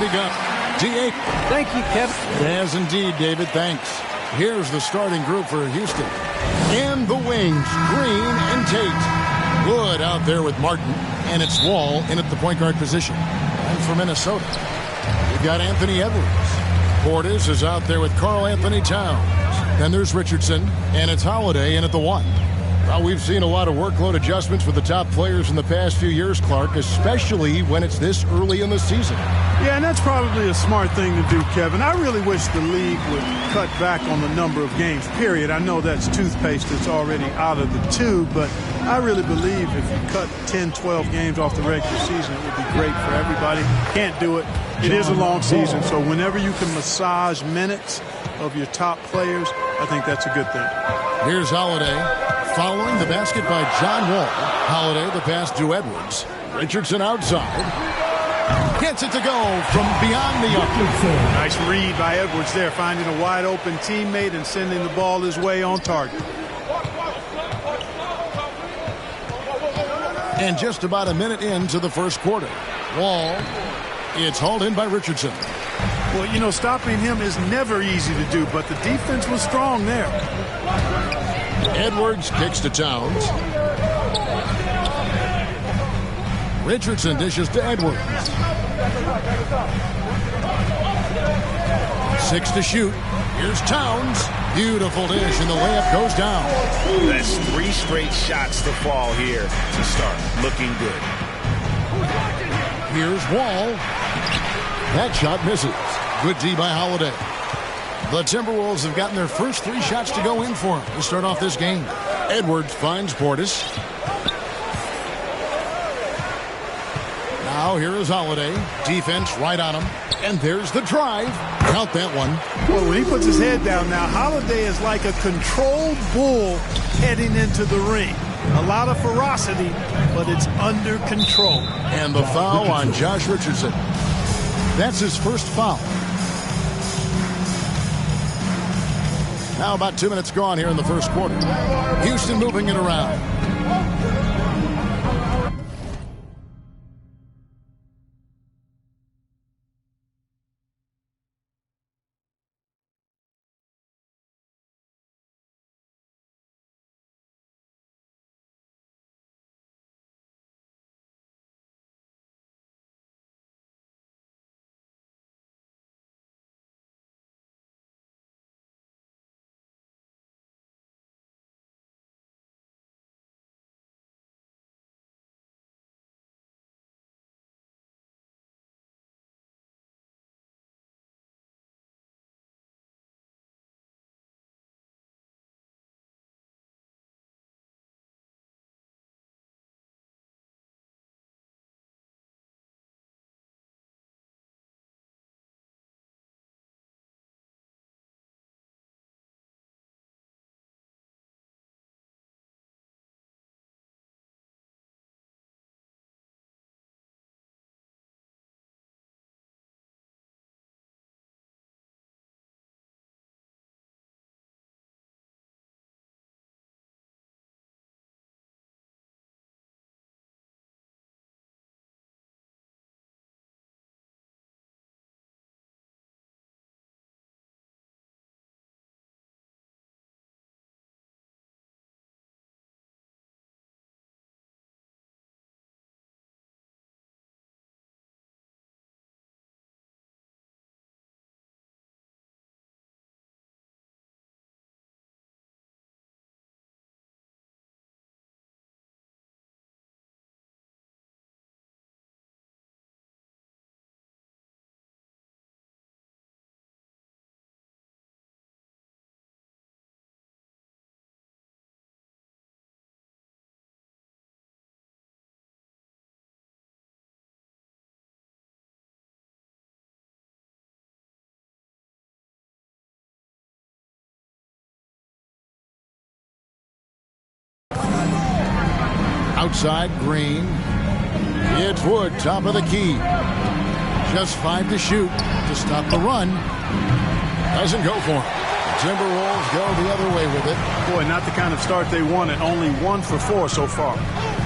begun. D8. Thank you, Kevin. Yes, indeed, David. Thanks. Here's the starting group for Houston. In the wings, Green and Tate. Wood out there with Martin, and it's Wall in at the point guard position. And for Minnesota, you've got Anthony Edwards. Portis is out there with Karl Anthony Towns. Then there's Richardson, and it's Holiday in at the 1. Well, we've seen a lot of workload adjustments for the top players in the past few years, Clark, especially when it's this early in the season. Yeah, and that's probably a smart thing to do, Kevin. I really wish the league would cut back on the number of games, period. I know that's toothpaste that's already out of the tube, but I really believe if you cut 10, 12 games off the regular season, it would be great for everybody. Can't do it. It is a long season, so whenever you can massage minutes of your top players, I think that's a good thing. Here's Holiday. Following the basket by John Wall. Holiday the pass to Edwards. Richardson outside. Gets it to go from beyond the arc. Nice read by Edwards there, finding a wide open teammate and sending the ball his way on target. And just about a minute into the first quarter. Wall. It's hauled in by Richardson. Well, you know, stopping him is never easy to do, but the defense was strong there. Edwards kicks to Towns. Richardson dishes to Edwards. 6 to shoot. Here's Towns. Beautiful dish, and the layup goes down. That's 3 straight shots to fall here to start. Looking good. Here's Wall. That shot misses. Good D by Holiday. The Timberwolves have gotten their first 3 shots to go in for them to start off this game. Edwards finds Portis. Now here is Holiday. Defense right on him. And there's the drive. Count that one. Well, when he puts his head down now, Holiday is like a controlled bull heading into the ring. A lot of ferocity, but it's under control. And the foul on Josh Richardson. That's his first foul. Now about 2 minutes gone here in the first quarter. Houston moving it around. Outside, Green. It's Wood, top of the key. Just 5 to shoot to stop the run. Doesn't go for him. Timberwolves go the other way with it. Boy, not the kind of start they wanted. Only 1 for 4 so far.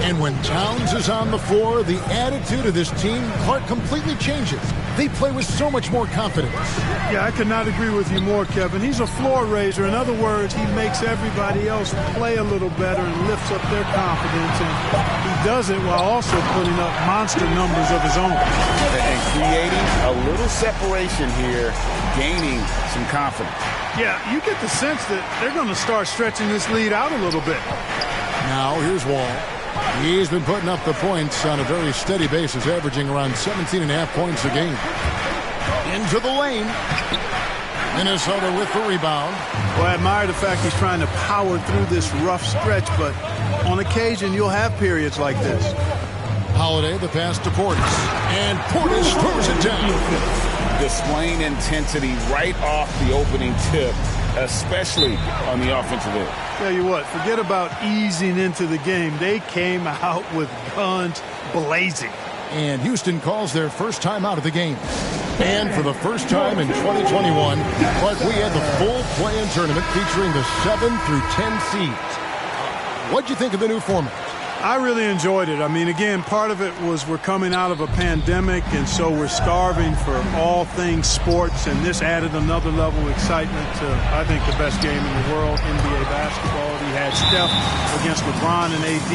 And when Towns is on the floor, the attitude of this team, Clark, completely changes. They play with so much more confidence. Yeah, I could not agree with you more, Kevin. He's a floor raiser. In other words, he makes everybody else play a little better and lifts up their confidence. And he does it while also putting up monster numbers of his own. And creating a little separation here, gaining some confidence. Yeah, you get the sense that they're going to start stretching this lead out a little bit. Now, here's Wall. He's been putting up the points on a very steady basis, averaging around 17.5 points a game. Into the lane. Minnesota with the rebound. Well, I admire the fact he's trying to power through this rough stretch, but on occasion you'll have periods like this. Holiday, the pass to Portis. And Portis throws it down. Displaying intensity right off the opening tip, especially on the offensive end. Tell you what, forget about easing into the game. They came out with guns blazing. And Houston calls their first time out of the game. And for the first time in 2021, Clark, we had the full play-in tournament featuring the 7 through 10 seeds. What'd you think of the new format? I really enjoyed it. I mean, again, part of it was we're coming out of a pandemic, and so we're starving for all things sports, and this added another level of excitement to, I think, the best game in the world, NBA basketball. We had Steph against LeBron and AD.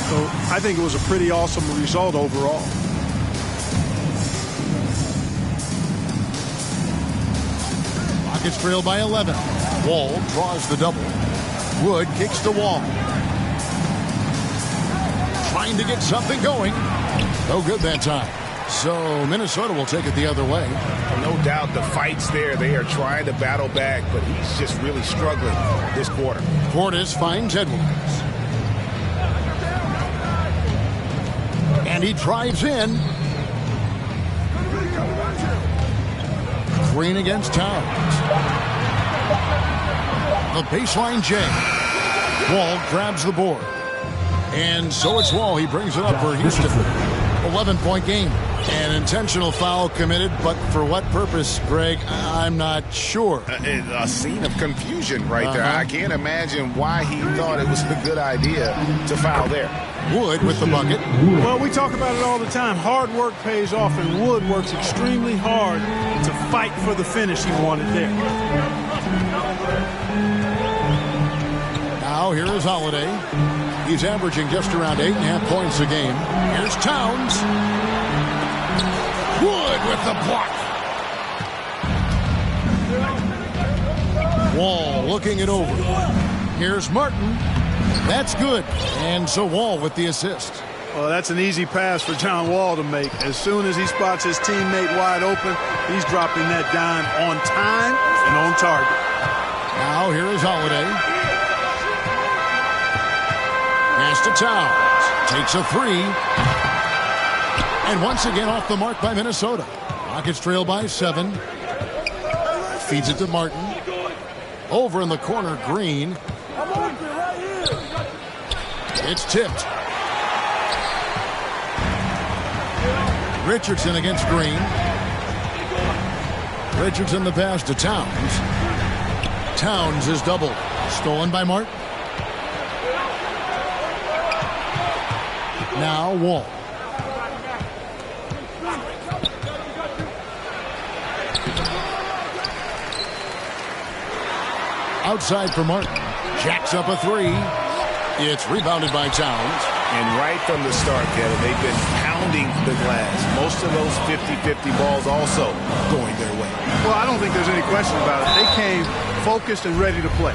So I think it was a pretty awesome result overall. Rockets trail by 11. Wall draws the double. Wood kicks to Wall. Trying to get something going. No good that time. So Minnesota will take it the other way. No doubt the fight's there. They are trying to battle back, but he's just really struggling this quarter. Portis finds Edwards. And he drives in. Green against Towns. The baseline J. Wall grabs the board. And so it's Wall. He brings it up for Houston. 11-point game. An intentional foul committed, but for what purpose, Greg? I'm not sure. A scene of confusion right there. I can't imagine why he thought it was a good idea to foul there. Wood with the bucket. Well, we talk about it all the time. Hard work pays off, and Wood works extremely hard to fight for the finish he wanted there. Now here is Holiday. He's averaging just around 8.5 points a game. Here's Towns. Wood with the block. Wall looking it over. Here's Martin. That's good. And so Wall with the assist. Well, that's an easy pass for John Wall to make. As soon as he spots his teammate wide open, he's dropping that dime on time and on target. Now here is Holiday. Pass to Towns. Takes a three. And once again off the mark by Minnesota. Rockets trail by 7. Feeds it to Martin. Over in the corner, Green. It's tipped. Richardson against Green. Richardson the pass to Towns. Towns is doubled. Stolen by Martin. Now Wall. Outside for Martin. Jacks up a three. It's rebounded by Towns. And right from the start, Kevin, they've been pounding the glass. Most of those 50-50 balls also going their way. Well, I don't think there's any question about it. They came focused and ready to play.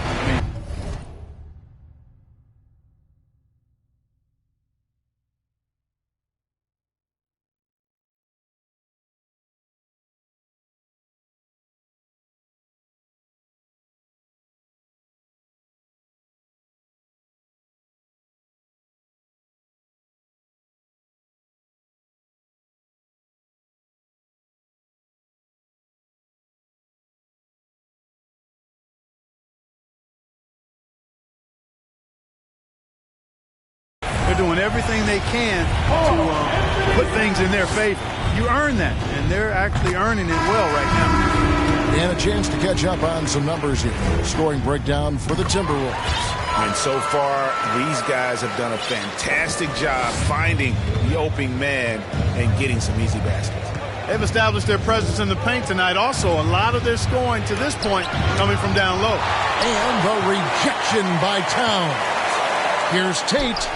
They're doing everything they can to put things in their favor. You earn that, and they're actually earning it well right now. And a chance to catch up on some numbers here. Scoring breakdown for the Timberwolves. And so far, these guys have done a fantastic job finding the opening man and getting some easy baskets. They've established their presence in the paint tonight. Also, a lot of their scoring to this point coming from down low. And the rejection by Towns. Here's Tate.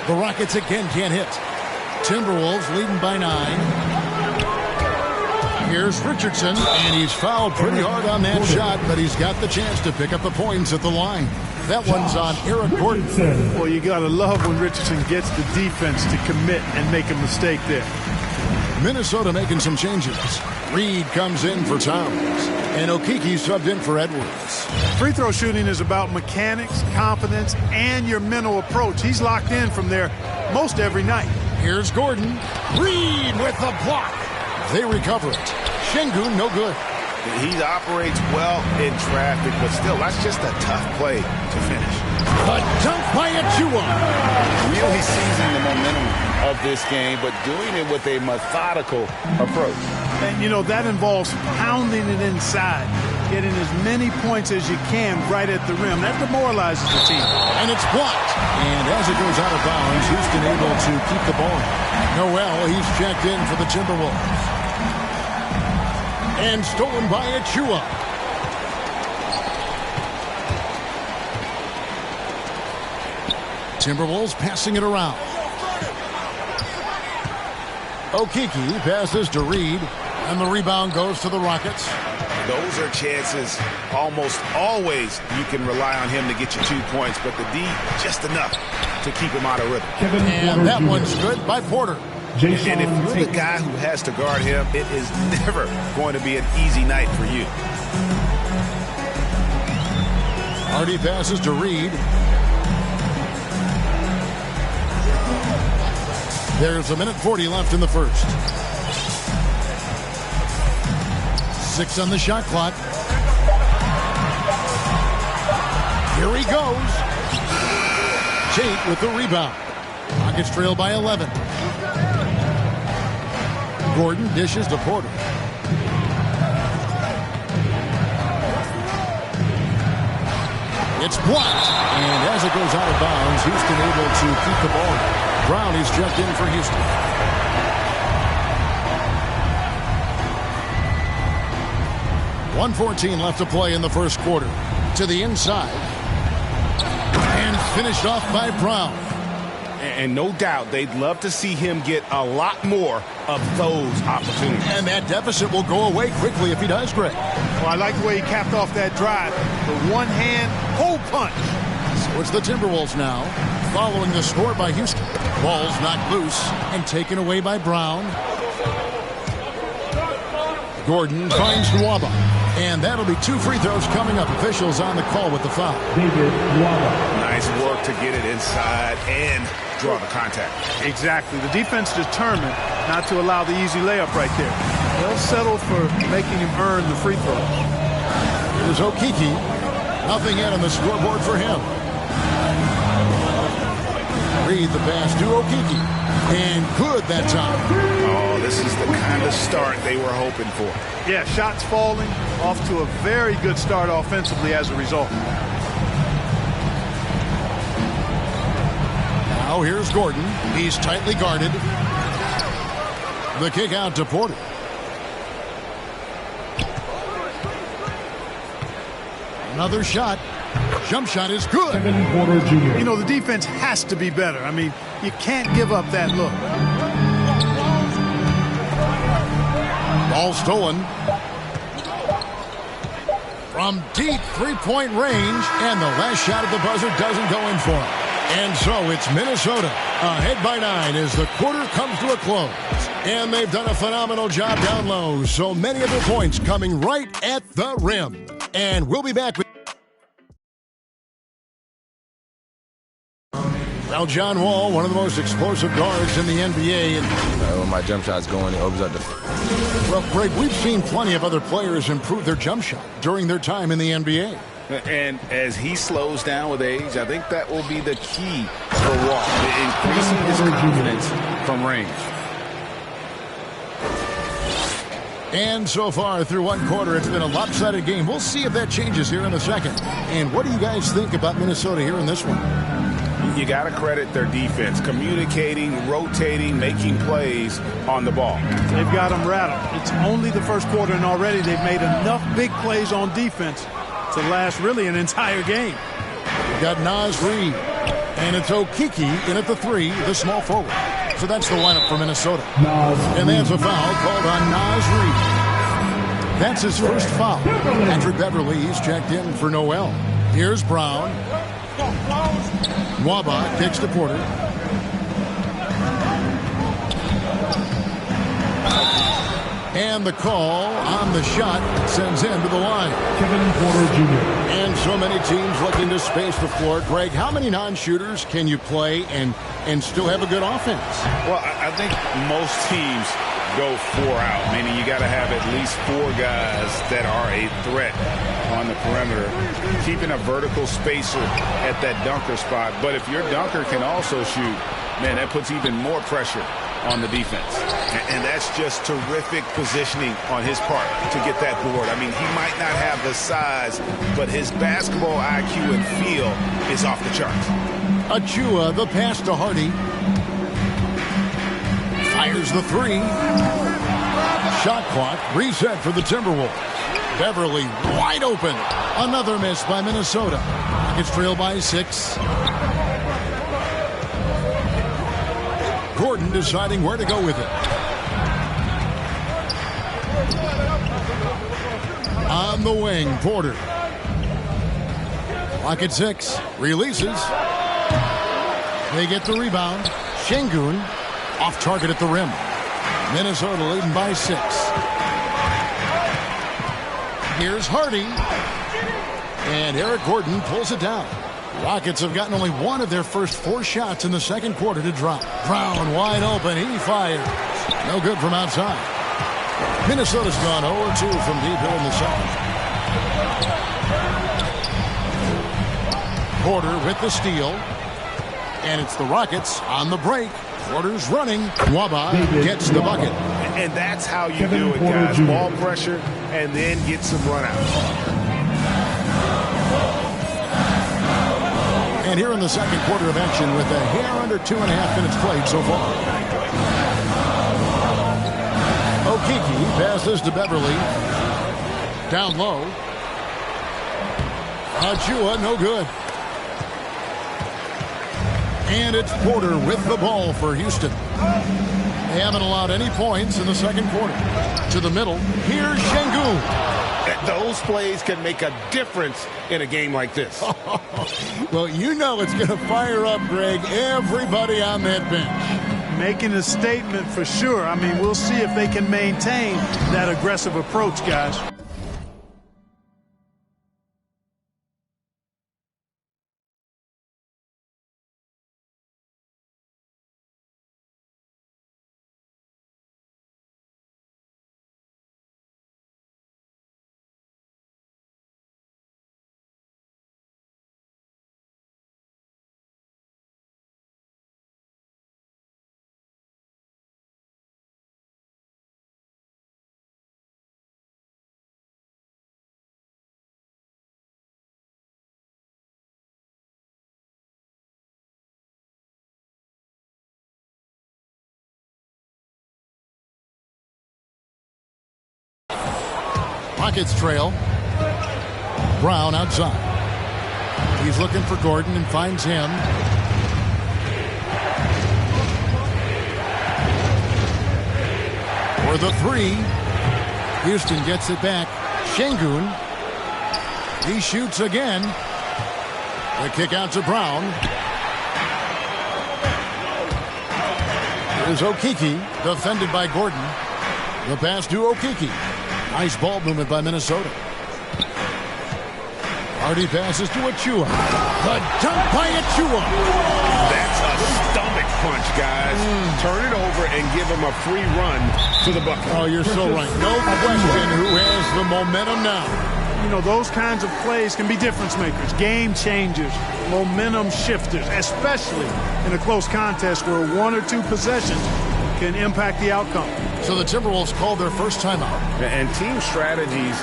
The Rockets again can't hit. Timberwolves leading by 9. Here's Richardson, and he's fouled pretty hard on that shot, but he's got the chance to pick up the points at the line. That one's on Eric Gordon. Well, you got to love when Richardson gets the defense to commit and make a mistake there. Minnesota making some changes. Reed comes in for Towns, and Okeke subbed in for Edwards. Free throw shooting is about mechanics, confidence, and your mental approach. He's locked in from there most every night. Here's Gordon. Reed with the block. They recover it. Şengün, no good. He operates well in traffic, but still, that's just a tough play to finish. A dunk by Achua. Really seizing the momentum of this game, but doing it with a methodical approach. And, you know, that involves pounding it inside, getting as many points as you can right at the rim. That demoralizes the team. And it's blocked. And as it goes out of bounds, Houston able to keep the ball. Noel, he's checked in for the Timberwolves. And stolen by Achua. Timberwolves passing it around. Okeke passes to Reed, and the rebound goes to the Rockets. Those are chances almost always you can rely on him to get you 2 points, but the D just enough to keep him out of rhythm. And that one's good by Porter. And if you're the guy who has to guard him, it is never going to be an easy night for you. Hardy passes to Reed. There's 1:40 left in the first. 6 on the shot clock. Here he goes. Tate with the rebound. Rockets trail by 11. Gordon dishes to Porter. It's blocked. And as it goes out of bounds, Houston able to keep the ball. Brown is checked in for Houston. .114 left to play in the first quarter. To the inside. And finished off by Brown. And no doubt they'd love to see him get a lot more of those opportunities. And that deficit will go away quickly if he does, Greg. Well, I like the way he capped off that drive. The one-hand hole punch. So it's the Timberwolves now, following the score by Houston. Ball's knocked loose and taken away by Brown. Gordon finds Nwaba. And that'll be 2 free throws coming up. Officials on the call with the foul. Nice work to get it inside and draw the contact. Exactly. The defense determined not to allow the easy layup right there. They'll settle for making him earn the free throw. Here's Okeke. Nothing yet on the scoreboard for him. Reed the pass to Okeke. And good that time. Oh, this is the kind of start they were hoping for. Yeah, shots falling, off to a very good start offensively as a result. Now here's Gordon. He's tightly guarded. The kick out to Porter. Another shot. Jump shot is good. You know, the defense has to be better. I mean, you can't give up that look. Ball stolen. From deep three-point range, and the last shot at the buzzer doesn't go in for him. And so it's Minnesota ahead by 9 as the quarter comes to a close. And they've done a phenomenal job down low. So many of their points coming right at the rim. And we'll be back with now John Wall, one of the most explosive guards in the NBA. And when my jump shot's going, it opens up the... Well, Greg, we've seen plenty of other players improve their jump shot during their time in the NBA. And as he slows down with age, I think that will be the key for Wall, increasing his confidence from range. And so far through one quarter, it's been a lopsided game. We'll see if that changes here in a second. And what do you guys think about Minnesota here in this one? You got to credit their defense, communicating, rotating, making plays on the ball. They've got them rattled. It's only the first quarter, and already they've made enough big plays on defense to last really an entire game. We've got Naz Reid, and it's Okeke in at the 3, the small forward. So that's the lineup for Minnesota. And there's a foul called on Naz Reid. That's his first foul. Patrick Beverly, he's checked in for Noel. Here's Brown. Waba kicks to Porter. And the call on the shot sends him to the line. Kevin Porter Jr. And so many teams looking to space the floor. Greg, how many non-shooters can you play and still have a good offense? Well, I think most teams go 4 out, meaning you got to have at least 4 guys that are a threat on the perimeter, keeping a vertical spacer at that dunker spot. But if your dunker can also shoot, man, that puts even more pressure on the defense. And that's just terrific positioning on his part to get that board. I mean, he might not have the size, but his basketball IQ and feel is off the charts. Achua, the pass to Hardy. Fires the 3. Shot clock reset for the Timberwolves. Beverly wide open. Another miss by Minnesota. It's trailed by 6. Gordon deciding where to go with it. On the wing, Porter. Clock at 6. Releases. They get the rebound. Şengün off target at the rim. Minnesota leading by 6. Here's Hardy. And Eric Gordon pulls it down. Rockets have gotten only one of their first 4 shots in the second quarter to drop. Brown wide open. He fires. No good from outside. Minnesota's gone 0-2 from deep here in the second. Porter with the steal. And it's the Rockets on the break. Porter's running. Waba gets the bucket. And that's how you do it, guys. Ball pressure and then get some run out. And here in the second quarter of action with a hair under 2.5 minutes played so far. Okeke passes to Beverly. Down low. Achua, no good. And it's Porter with the ball for Houston. They haven't allowed any points in the second quarter. To the middle. Here's Şengün. Those plays can make a difference in a game like this. Well, you know it's going to fire up, Greg, everybody on that bench. Making a statement for sure. I mean, we'll see if they can maintain that aggressive approach, guys. Rockets trail. Brown outside. He's looking for Gordon and finds him. For the 3. Houston gets it back. Şengün. He shoots again. The kick out to Brown. Here's Okeke, defended by Gordon. The pass to Okeke. Nice ball movement by Minnesota. Hardy passes to Achua. The dunk by Achua. That's a stomach punch, guys. Turn it over and give him a free run to the bucket. Oh, you're so right. No question who has the momentum now. You know, those kinds of plays can be difference makers, game changers, momentum shifters, especially in a close contest where 1 or 2 possessions can impact the outcome. So the Timberwolves called their first timeout. And team strategies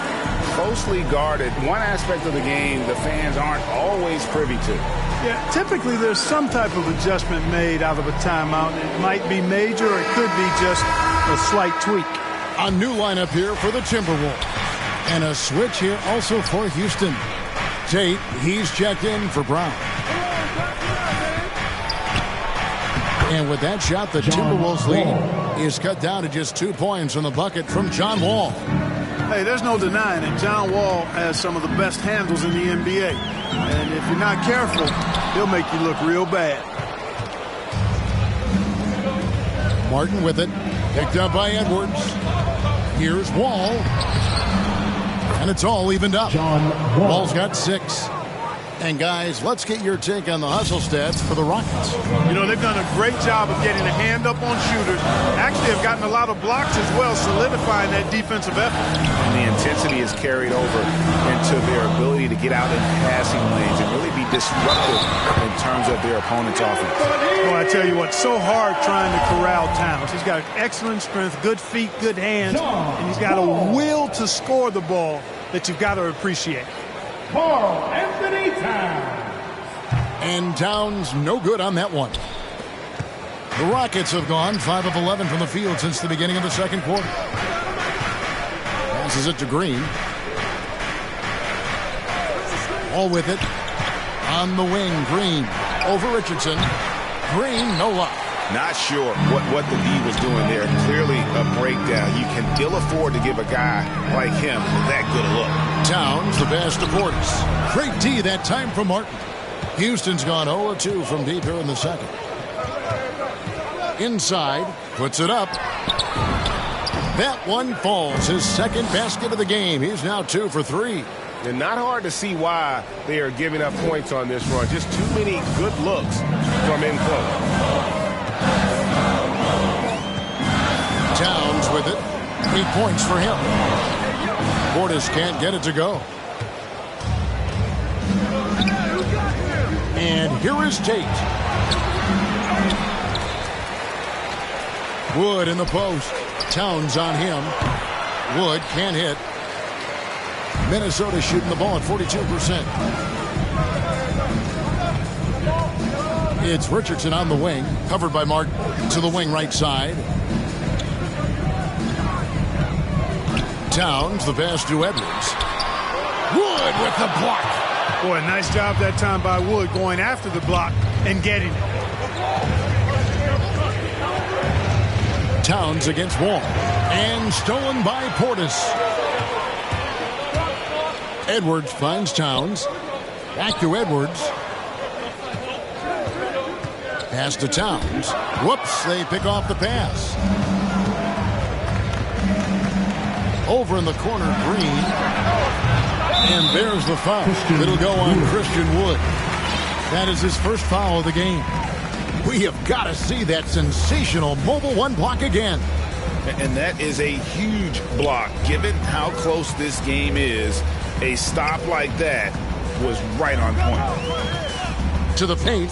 closely guarded. One aspect of the game the fans aren't always privy to. Yeah, typically there's some type of adjustment made out of a timeout. It might be major or it could be just a slight tweak. A new lineup here for the Timberwolves. And a switch here also for Houston. Tate, he's checked in for Brown. And with that shot, the Timberwolves lead is cut down to just 2 points on the bucket from John Wall. Hey, there's no denying it. John Wall has some of the best handles in the NBA. And if you're not careful, he'll make you look real bad. Martin with it. Picked up by Edwards. Here's Wall. And it's all evened up. Wall's got 6. And guys, let's get your take on the hustle stats for the Rockets. You know, they've done a great job of getting a hand up on shooters. Actually, have gotten a lot of blocks as well, solidifying that defensive effort. And the intensity is carried over into their ability to get out in passing lanes and really be disruptive in terms of their opponent's offense. Boy, I tell you what, so hard trying to corral Towns. He's got excellent strength, good feet, good hands, and he's got a will to score the ball that you've got to appreciate. Anthony Towns. And Towns no good on that one. The Rockets have gone 5 of 11 from the field since the beginning of the second quarter. Passes it to Green. All with it. On the wing, Green. Over Richardson. Green, no luck. Not sure what the D was doing there. Clearly a breakdown. You can ill afford to give a guy like him that good a look. Towns, the pass to Portis. Great D that time from Martin. Houston's gone 0-2 from deep here in the second. Inside, puts it up. That one falls. His second basket of the game. He's now 2 for 3. And not hard to see why they are giving up points on this run. Just too many good looks from in close. Towns with it. 8 points for him. Portis can't get it to go. And here is Tate. Wood in the post. Towns on him. Wood can't hit. Minnesota shooting the ball at 42%. It's Richardson on the wing. Covered by Martin. To the wing right side. Towns, the pass to Edwards. Wood with the block. Boy, nice job that time by Wood going after the block and getting it. Towns against Wall. And stolen by Portis. Edwards finds Towns. Back to Edwards. Pass to Towns. Whoops, they pick off the pass. Over in the corner, Green. And there's the foul. It'll go on Christian Wood. That is his first foul of the game. We have got to see that sensational mobile one block again. And that is a huge block. Given how close this game is, a stop like that was right on point. To the paint.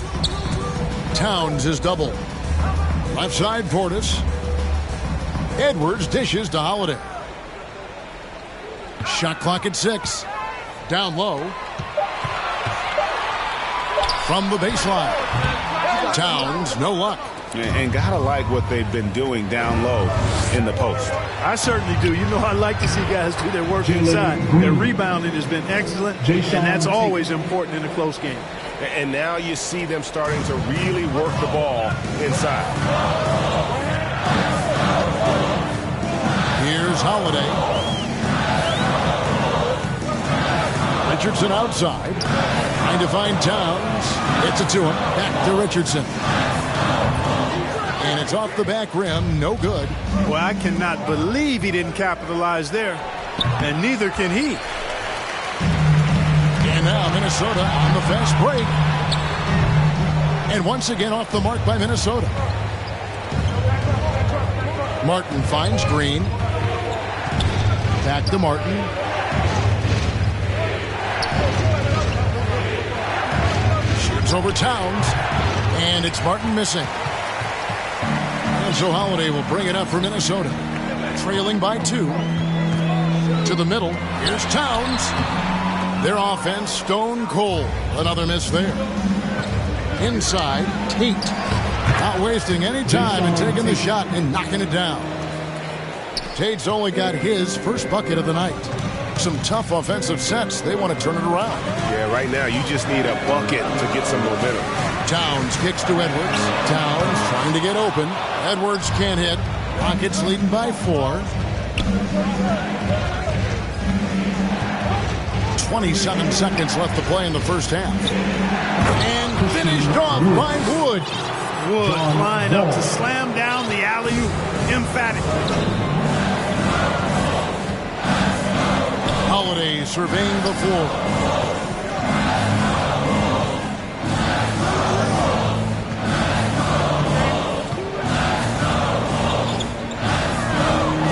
Towns is double. Left side, Portis. Edwards dishes to Holiday. Shot clock at 6. Down low. From the baseline. Towns, no luck. And gotta like what they've been doing down low in the post. I certainly do. You know, I like to see guys do their work inside. Their rebounding has been excellent, and that's always important in a close game. And now you see them starting to really work the ball inside. Here's Holiday. Richardson outside. Trying to find Towns. Gets it to him. Back to Richardson. And it's off the back rim. No good. Well, I cannot believe he didn't capitalize there. And neither can he. And now Minnesota on the fast break. And once again off the mark by Minnesota. Martin finds Green. Back to Martin. Shoots over Towns. And it's Martin missing. And so Holiday will bring it up for Minnesota. trailing by 2. To the middle, here's Towns. Their offense stone cold. Another miss there. Inside, Tate. Not wasting any time in taking the shot and knocking it down. Tate's only got his first bucket of the night. Some tough offensive sets. They want to turn it around. Yeah, right now you just need a bucket to get some momentum. Towns kicks to Edwards. Towns trying to get open. Edwards can't hit. Rockets leading by 4. 27 seconds left to play in the first half. And finished off by Wood. Wood flying up to slam down the alley-oop. Emphatic. Holiday surveying the floor.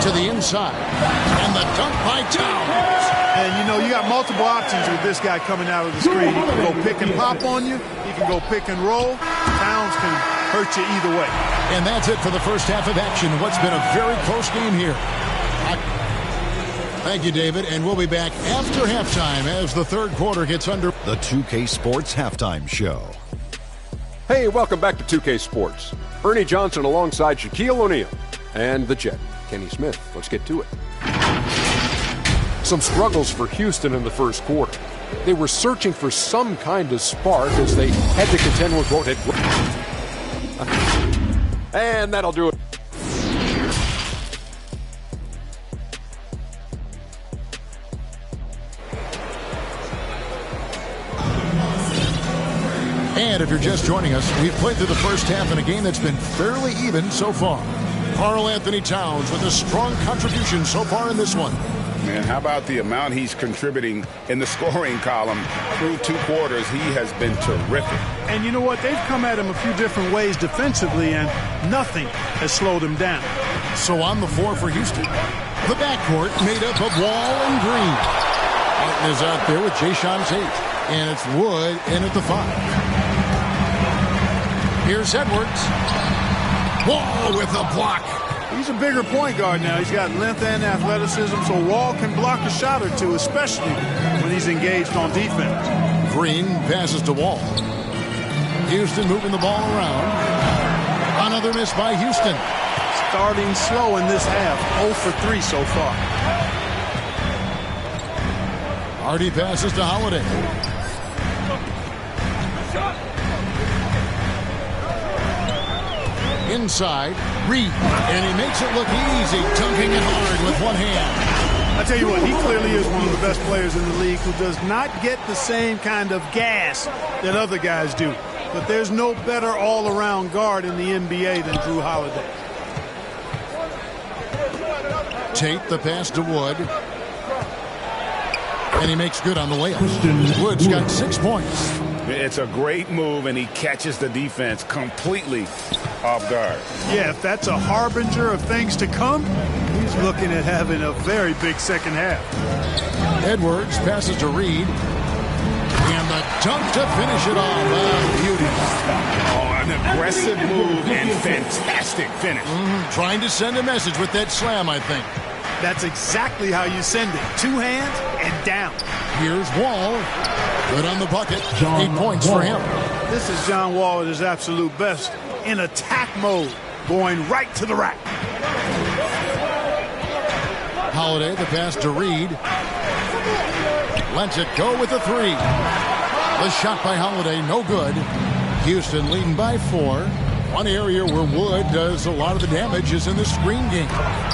To the inside. And the dunk by Towns. And, you know, you got multiple options with this guy coming out of the screen. He can go pick and pop on you. He can go pick and roll. Towns can hurt you either way. And that's it for the first half of action. What's been a very close game here. Thank you, David. And we'll be back after halftime as the third quarter gets under. The 2K Sports Halftime Show. Hey, welcome back to 2K Sports. Ernie Johnson alongside Shaquille O'Neal and the Jet, Kenny Smith. Let's get to it. Some struggles for Houston in the first quarter. They were searching for some kind of spark as they had to contend with what had... And that'll do it. And if you're just joining us, we've played through the first half in a game that's been fairly even so far. Karl Anthony Towns with a strong contribution so far in this one. Man, how about the amount he's contributing in the scoring column through 2 quarters? He has been terrific. And you know what? They've come at him a few different ways defensively, and nothing has slowed him down. So on the floor for Houston, the backcourt made up of Wall and Green. Martin is out there with Jayshawn Tate, and it's Wood in at the 5. Here's Edwards. Wall with a block. He's a bigger point guard now. He's got length and athleticism, so Wall can block a shot or two, especially when he's engaged on defense. Green passes to Wall. Houston moving the ball around. Another miss by Houston. Starting slow in this half. 0 for 3 so far. Hardy passes to Holiday. Inside, Reed, and he makes it look easy, dunking it hard with one hand. I tell you what, he clearly is one of the best players in the league who does not get the same kind of gas that other guys do. But there's no better all-around guard in the NBA than Drew Holiday. Tate, the pass to Wood. And he makes good on the layup. Wood's got 6 points. It's a great move, and he catches the defense completely off guard. Yeah, if that's a harbinger of things to come, he's looking at having a very big second half. Edwards passes to Reed. And the dunk to finish it off. Beauty. Oh, an aggressive move and fantastic finish. Trying to send a message with that slam, I think. That's exactly how you send it. 2 hands and down. Here's Wall. Good on the bucket. 8 points for him. This is John Wall at his absolute best. In attack mode. Going right to the rack. Holiday, the pass to Reed. Lets it go with the 3. The shot by Holiday, no good. Houston leading by 4. One area where Wood does a lot of the damage is in the screen game.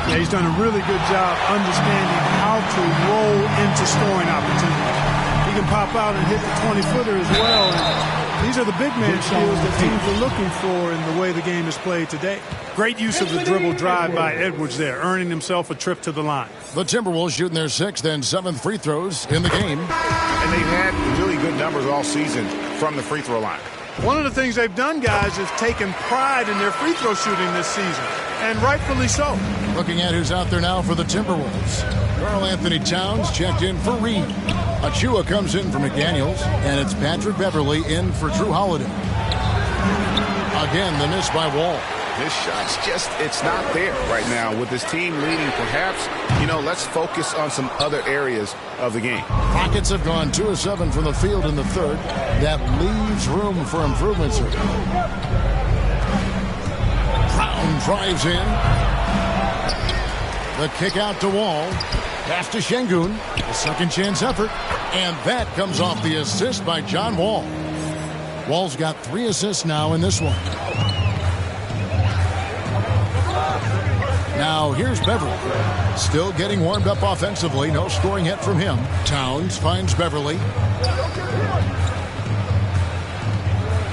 Yeah, he's done a really good job understanding how to roll into scoring opportunities. He can pop out and hit the 20-footer as well. And these are the big man skills that teams are looking for in the way the game is played today. Great use of the dribble drive by Edwards there, earning himself a trip to the line. The Timberwolves shooting their 6th and 7th free throws in the game. And they've had really good numbers all season from the free throw line. One of the things they've done, guys, is taken pride in their free throw shooting this season, and rightfully so. Looking at who's out there now for the Timberwolves. Karl Anthony Towns checked in for Reed. Achua comes in for McDaniels, and it's Patrick Beverly in for Drew Holiday. Again, the miss by Wall. His shot's just, it's not there right now. With his team leading, perhaps, let's focus on some other areas of the game. Rockets have gone 2 of 7 from the field in the third. That leaves room for improvement, sir. Brown drives in. The kick out to Wall. Pass to Şengün. A second chance effort. And that comes off the assist by John Wall. Wall's got 3 assists now in this one. Now here's Beverly. Still getting warmed up offensively. No scoring yet from him. Towns finds Beverly.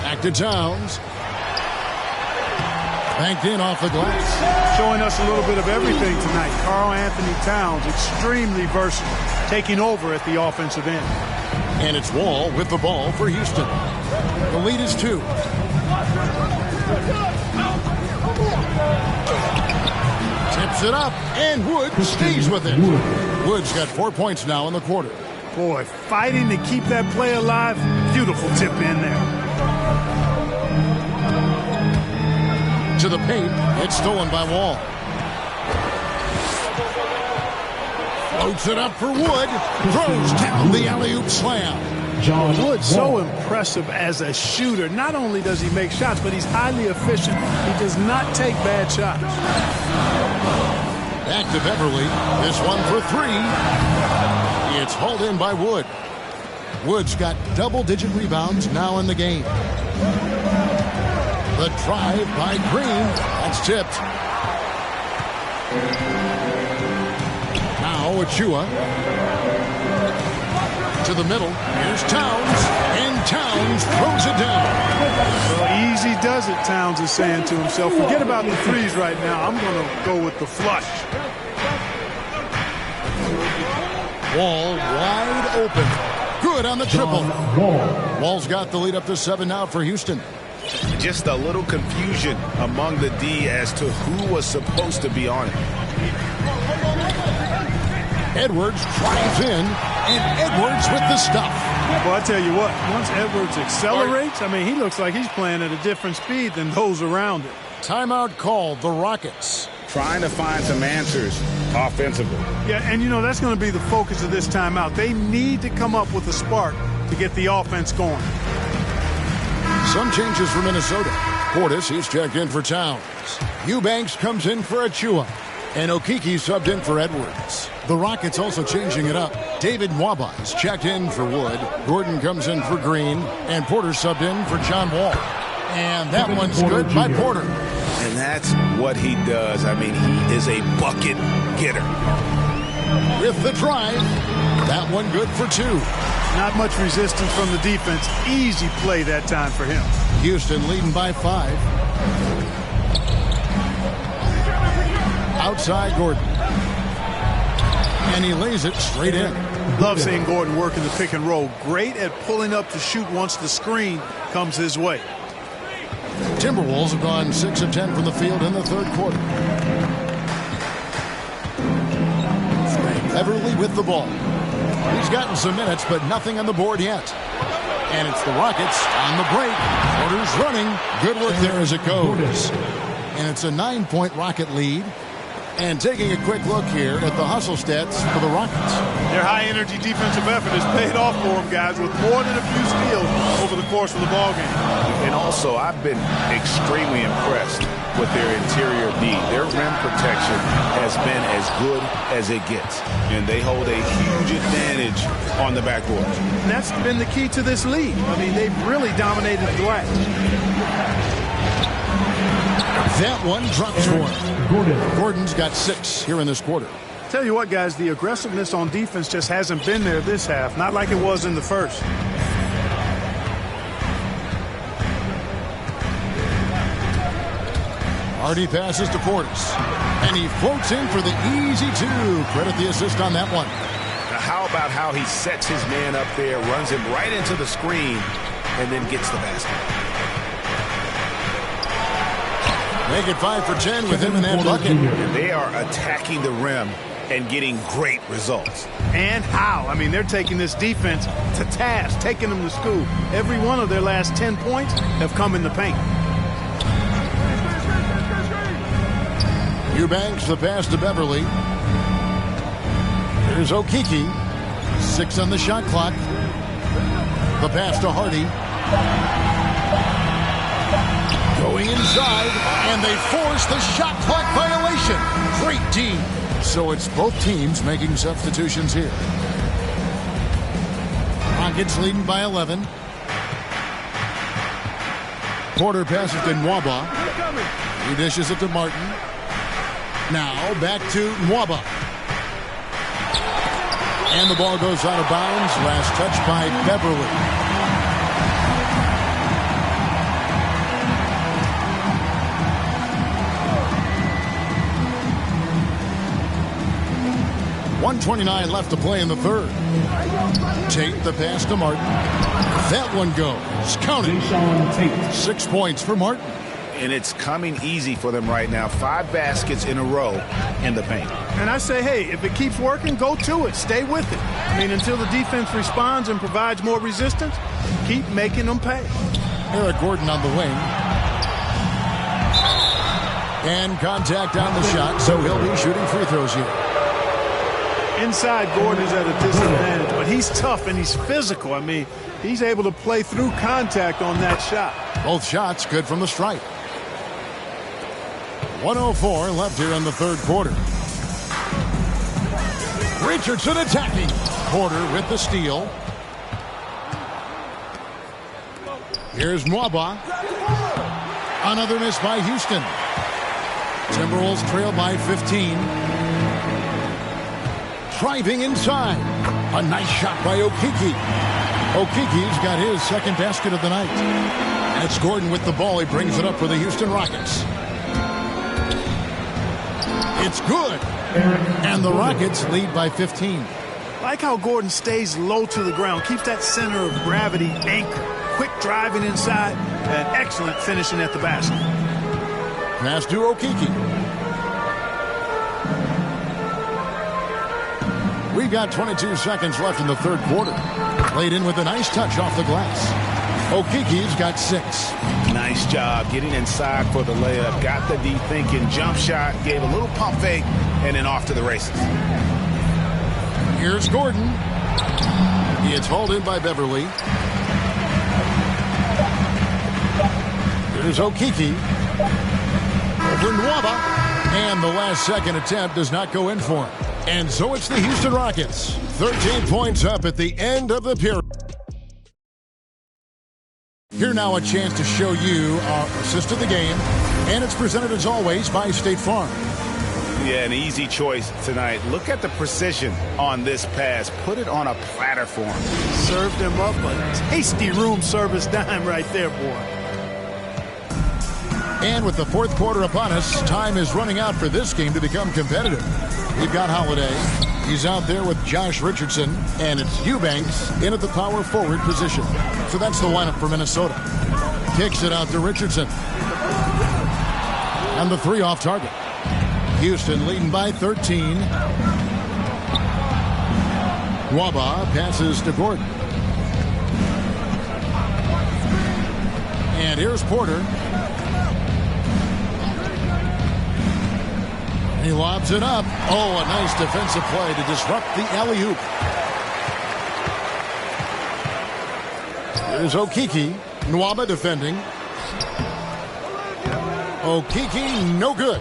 Back to Towns. Banked in off the glass. Showing us a little bit of everything tonight. Karl Anthony Towns, extremely versatile, taking over at the offensive end. And it's Wall with the ball for Houston. The lead is 2. Tips it up, and Wood stays with it. Wood's got 4 points now in the quarter. Boy, fighting to keep that play alive. Beautiful tip in there. To the paint, it's stolen by Wall. Floats it up for Wood. Throws down the alley-oop slam. Wood, so impressive as a shooter. Not only does he make shots, but he's highly efficient. He does not take bad shots. Back to Beverly. This one for 3. It's hauled in by Wood. Wood's got double-digit rebounds now in the game. The drive by Green. That's tipped. Now Achua. To the middle. Here's Towns. And Towns throws it down. Well, easy does it, Towns is saying to himself. Forget about the threes right now. I'm going to go with the flush. Wall wide open. Good on the triple. Wall's got the lead up to 7 now for Houston. Just a little confusion among the D as to who was supposed to be on it. Edwards drives in, and Edwards with the stuff. Well, I tell you what, once Edwards accelerates, he looks like he's playing at a different speed than those around him. Timeout called, the Rockets. Trying to find some answers offensively. Yeah, and that's going to be the focus of this timeout. They need to come up with a spark to get the offense going. Some changes for Minnesota. Portis, he's checked in for Towns. Eubanks comes in for Achua. And Okeke subbed in for Edwards. The Rockets also changing it up. David Nwaba is checked in for Wood. Gordon comes in for Green. And Porter subbed in for John Wall. And that one's good by Porter. And that's what he does. He is a bucket getter. With the drive, that one good for 2. Not much resistance from the defense. Easy play that time for him. Houston leading by 5. Outside Gordon. And he lays it straight in. Love seeing Gordon work in the pick and roll. Great at pulling up to shoot once the screen comes his way. Timberwolves have gone 6 of 10 from the field in the third quarter. Beverly with the ball. He's gotten some minutes, but nothing on the board yet. And it's the Rockets on the break. Porter's running. Good work there as it goes. And it's a 9-point Rocket lead. And taking a quick look here at the hustle stats for the Rockets. Their high-energy defensive effort has paid off for them, guys, with more than a few steals over the course of the ballgame. And also, I've been extremely impressed with their interior D. Their rim protection has been as good as it gets. And they hold a huge advantage on the backboard. And that's been the key to this league. They've really dominated the glass. That one drops for him. Gordon's got 6 here in this quarter. Tell you what, guys, the aggressiveness on defense just hasn't been there this half. Not like it was in the first. Hardy passes to Portis. And he floats in for the easy 2. Credit the assist on that one. Now, how about how he sets his man up there, runs him right into the screen, and then gets the basket. Make it 5 for 10 with him in that bucket. And they are attacking the rim and getting great results. And how? They're taking this defense to task, taking them to school. Every one of their last 10 points have come in the paint. Eubanks, the pass to Beverly. Here's Okeke. 6 on the shot clock. The pass to Hardy. Going inside, and they force the shot clock violation. Great D. So it's both teams making substitutions here. Rockets leading by 11. Porter passes to Nwaba. He dishes it to Martin. Now back to Nwaba. And the ball goes out of bounds. Last touch by Beverly. .129 left to play in the third. Tate the pass to Martin. That one goes. Counted. 6 points for Martin. And it's coming easy for them right now. 5 baskets in a row in the paint. And I say, hey, if it keeps working, go to it. Stay with it. I mean, until the defense responds and provides more resistance, keep making them pay. Eric Gordon on the wing. And contact on the shot, so he'll be shooting free throws here. Inside, Gordon is at a disadvantage, but he's tough and he's physical. I mean, he's able to play through contact on that shot. Both shots good from the stripe. 1:04 left here in the third quarter. Richardson attacking. Porter with the steal. Here's Nwaba. Another miss by Houston. Timberwolves trail by 15. Driving inside. A nice shot by Okeke. Okeke's got his second basket of the night. That's Gordon with the ball. He brings it up for the Houston Rockets. It's good. And the Rockets lead by 15. Like how Gordon stays low to the ground, keeps that center of gravity anchored. Quick driving inside and excellent finishing at the basket. Pass to Okeke. We've got 22 seconds left in the third quarter. Played in with a nice touch off the glass. Okeke's got 6. Nice job getting inside for the layup. Got the D thinking. Jump shot. Gave a little pump fake. And then off to the races. Here's Gordon. It's hauled in by Beverly. Here's Okeke. Over Nwaba. And the last second attempt does not go in for him. And so it's the Houston Rockets. 13 points up at the end of the period. Here now a chance to show you our assist of the game. And it's presented as always by State Farm. Yeah, an easy choice tonight. Look at the precision on this pass. Put it on a platter for him. Served him up a tasty room service dime right there, boy. And with the fourth quarter upon us, time is running out for this game to become competitive. We've got Holiday. He's out there with Josh Richardson, and it's Eubanks in at the power forward position. So that's the lineup for Minnesota. Kicks it out to Richardson. And the 3 off target. Houston leading by 13. Nwaba passes to Gordon. And here's Porter. He lobs it up. Oh, a nice defensive play to disrupt the alley-oop. Here's Okeke. Nwaba defending. Okeke, no good.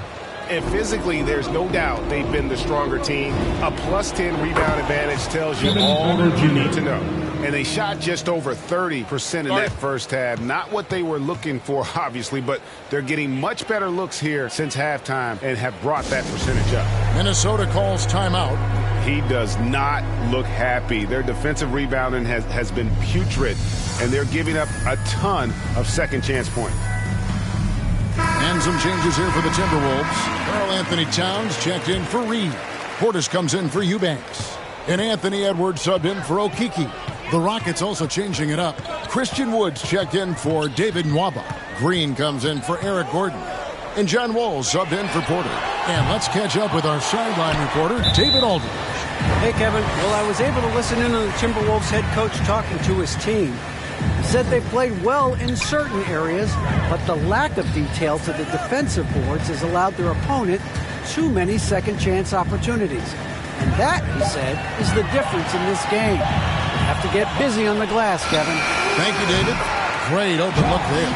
And physically, there's no doubt they've been the stronger team. A +10 rebound advantage tells you all that you need to know. And they shot just over 30% in that first half. Not what they were looking for, obviously, but they're getting much better looks here since halftime and have brought that percentage up. Minnesota calls timeout. He does not look happy. Their defensive rebounding has been putrid, and they're giving up a ton of second-chance points. And some changes here for the Timberwolves. Karl Anthony Towns checked in for Reed. Portis comes in for Eubanks. And Anthony Edwards subbed in for Okeke. The Rockets also changing it up. Christian Woods checked in for David Nwaba. Green comes in for Eric Gordon. And John Wall subbed in for Porter. And let's catch up with our sideline reporter, David Aldridge. Hey, Kevin. Well, I was able to listen in on the Timberwolves head coach talking to his team. He said they played well in certain areas, but the lack of detail to the defensive boards has allowed their opponent too many second-chance opportunities. And that, he said, is the difference in this game. You have to get busy on the glass, Kevin. Thank you, David. Great open look there.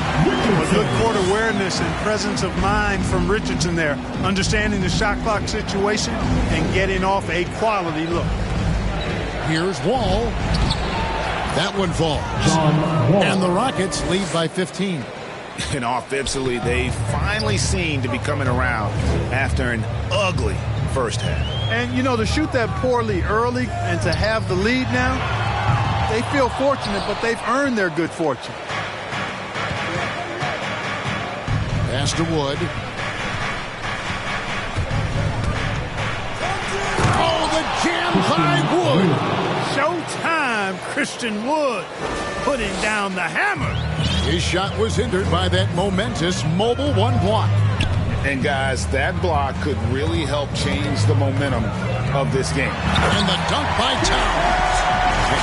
A good court awareness and presence of mind from Richardson there. Understanding the shot clock situation and getting off a quality look. Here's Wall. That one falls. And the Rockets lead by 15. And offensively, they finally seem to be coming around after an ugly first half. And, you know, to shoot that poorly early and to have the lead now, they feel fortunate, but they've earned their good fortune. Pass to Wood. Oh, the jam by Wood. Showtime, Christian Wood putting down the hammer. His shot was hindered by that momentous mobile one block. And guys, that block could really help change the momentum of this game. And the dunk by Towns.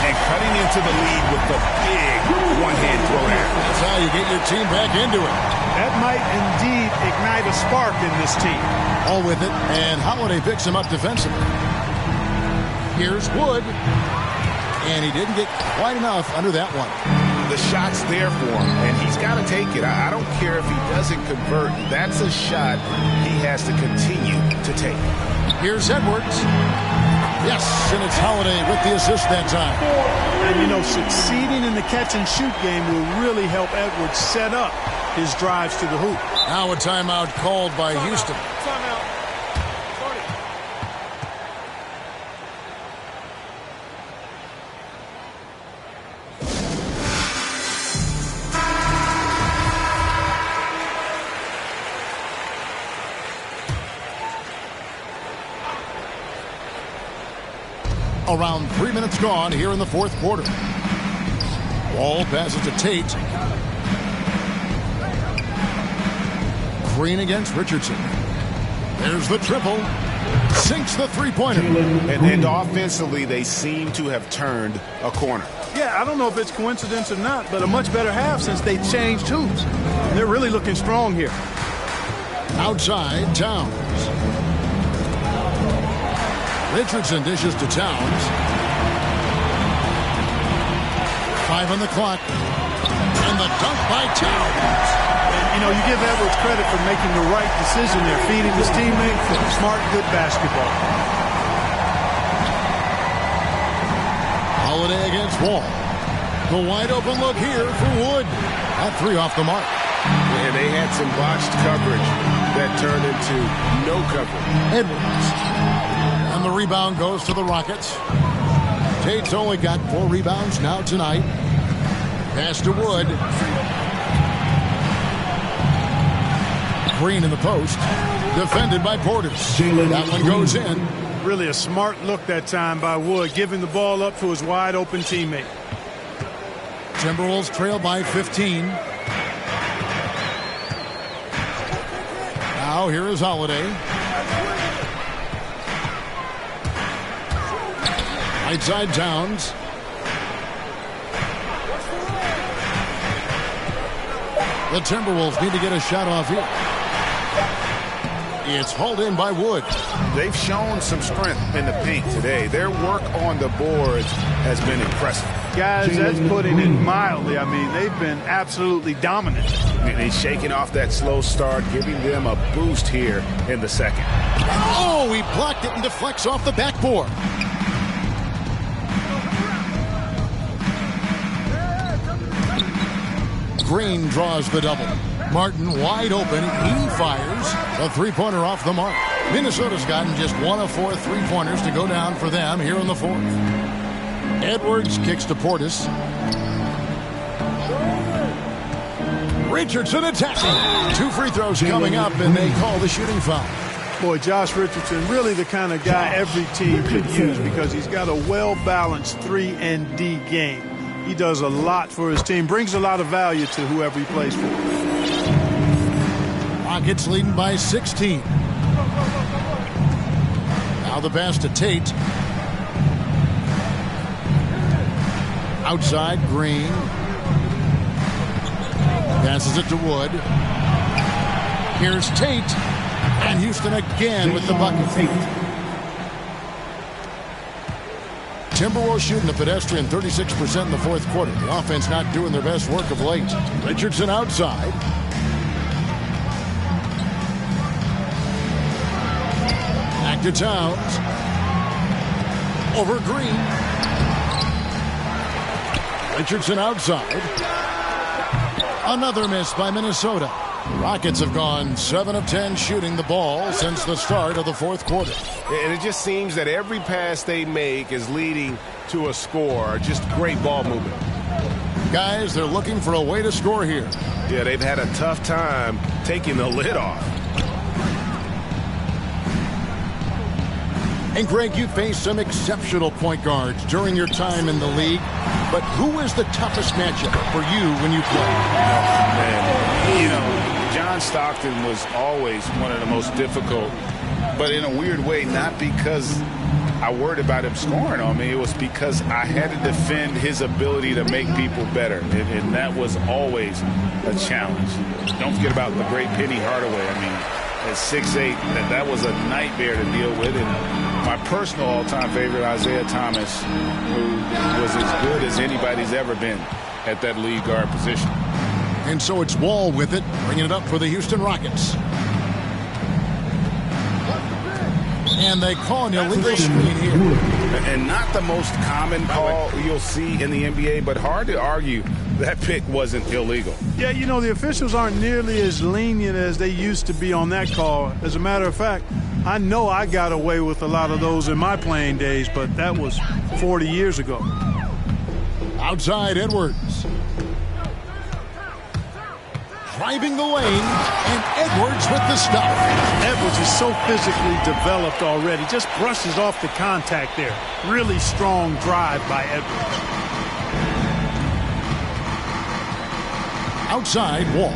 And cutting into the lead with the big one-hand throw there. That's how you get your team back into it. That might indeed ignite a spark in this team. All with it, and Holiday picks him up defensively. Here's Wood. And he didn't get quite enough under that one. The shot's there for him, and he's got to take it. I don't care if he doesn't convert. That's a shot he has to continue to take. Here's Edwards. Yes, and it's Holiday with the assist that time. And, you know, succeeding in the catch-and-shoot game will really help Edwards set up his drives to the hoop. Now a timeout called by Houston. Timeout. Around 3 minutes gone here in the fourth quarter. Wall passes to Tate. Green against Richardson. There's the triple. Sinks the three-pointer. And offensively, they seem to have turned a corner. Yeah, I don't know if it's coincidence or not, but a much better half since they changed hoops. They're really looking strong here. Outside, Towns. Richardson dishes to Towns. 5 on the clock. And the dunk by Towns. You know, you give Edwards credit for making the right decision there, feeding his teammate. Smart, good basketball. Holiday against Wall. The wide open look here for Wood. That three off the mark. And they had some botched coverage that turned into no coverage. Edwards. And the rebound goes to the Rockets. Tate's only got 4 rebounds now tonight. Pass to Wood. Green in the post. Defended by Portis. That one goes in. Really a smart look that time by Wood, giving the ball up to his wide open teammate. Timberwolves trail by 15. Now here is Holiday. Right side Towns. The Timberwolves need to get a shot off here. It's hauled in by Wood. They've shown some strength in the paint today. Their work on the boards has been impressive. Guys, that's putting it mildly. I mean, they've been absolutely dominant. And he's shaking off that slow start, giving them a boost here in the second. Oh, he blocked it and deflects off the backboard. Green draws the double. Martin wide open. He fires a three-pointer off the mark. Minnesota's gotten just 1 of 4 three-pointers to go down for them here in the fourth. Edwards kicks to Portis. Richardson attacking. 2 free throws coming up, and they call the shooting foul. Boy, Josh Richardson, really the kind of guy every team could use because he's got a well-balanced 3 and D game. He does a lot for his team, brings a lot of value to whoever he plays for. Rockets leading by 16. Now the pass to Tate. Outside, Green. Passes it to Wood. Here's Tate. And Houston again with the bucket. Timberwolves shooting the pedestrian 36% in the fourth quarter. The offense not doing their best work of late. Richardson outside. Back to Towns. Over Green. Richardson outside. Another miss by Minnesota. The Rockets have gone 7 of 10 shooting the ball since the start of the fourth quarter. And it just seems that every pass they make is leading to a score. Just great ball movement. Guys, they're looking for a way to score here. Yeah, they've had a tough time taking the lid off. And Greg, you faced some exceptional point guards during your time in the league. But who is the toughest matchup for you when you play? Oh, man. You know, John Stockton was always one of the most difficult, but in a weird way, not because I worried about him scoring on me. It was because I had to defend his ability to make people better, and that was always a challenge. Don't forget about the great Penny Hardaway. I mean, at 6'8", that was a nightmare to deal with. And my personal all-time favorite, Isaiah Thomas, who was as good as anybody's ever been at that lead guard position. And so it's Wall with it, bringing it up for the Houston Rockets. And they call an illegal screen here. And not the most common call you'll see in the NBA, but hard to argue that pick wasn't illegal. Yeah, you know, the officials aren't nearly as lenient as they used to be on that call. As a matter of fact, I know I got away with a lot of those in my playing days, but that was 40 years ago. Outside Edwards. Driving the lane, and Edwards with the stop. Edwards is so physically developed already. Just brushes off the contact there. Really strong drive by Edwards. Outside Wall.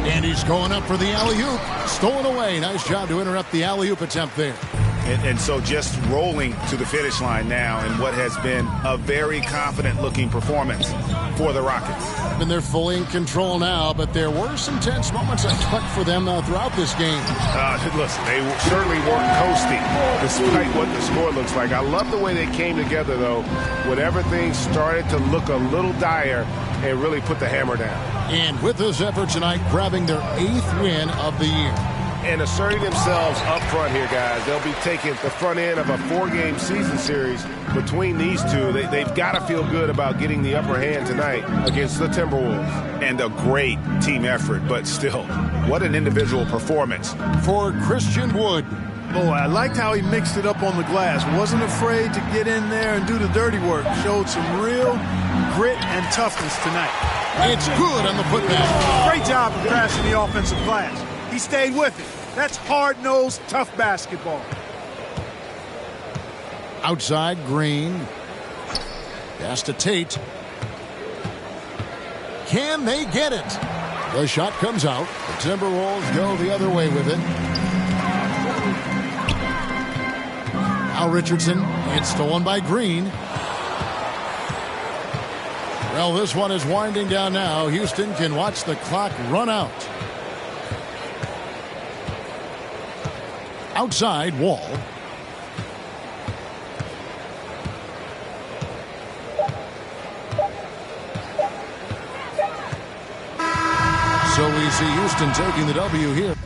And he's going up for the alley-oop. Stolen away. Nice job to interrupt the alley-oop attempt there. And so just rolling to the finish line now in what has been a very confident-looking performance for the Rockets. And they're fully in control now, but there were some tense moments I expect for them throughout this game. Listen, they certainly weren't coasting despite what the score looks like. I love the way they came together, though, when everything started to look a little dire and really put the hammer down. And with this effort tonight, grabbing their 8th win of the year. And asserting themselves up front here, guys. They'll be taking the front end of a 4-game season series between these two. They've got to feel good about getting the upper hand tonight against the Timberwolves. And a great team effort, but still, what an individual performance for Christian Wood. Boy, I liked how he mixed it up on the glass. Wasn't afraid to get in there and do the dirty work. Showed some real grit and toughness tonight. It's good on the putback. Great job of crashing the offensive glass. He stayed with it. That's hard-nosed, tough basketball. Outside Green. Pass to Tate. Can they get it? The shot comes out. The Timberwolves go the other way with it. Now Richardson. It's stolen by Green. Well, this one is winding down now. Houston can watch the clock run out. Outside Wall. So we see Houston taking the W here.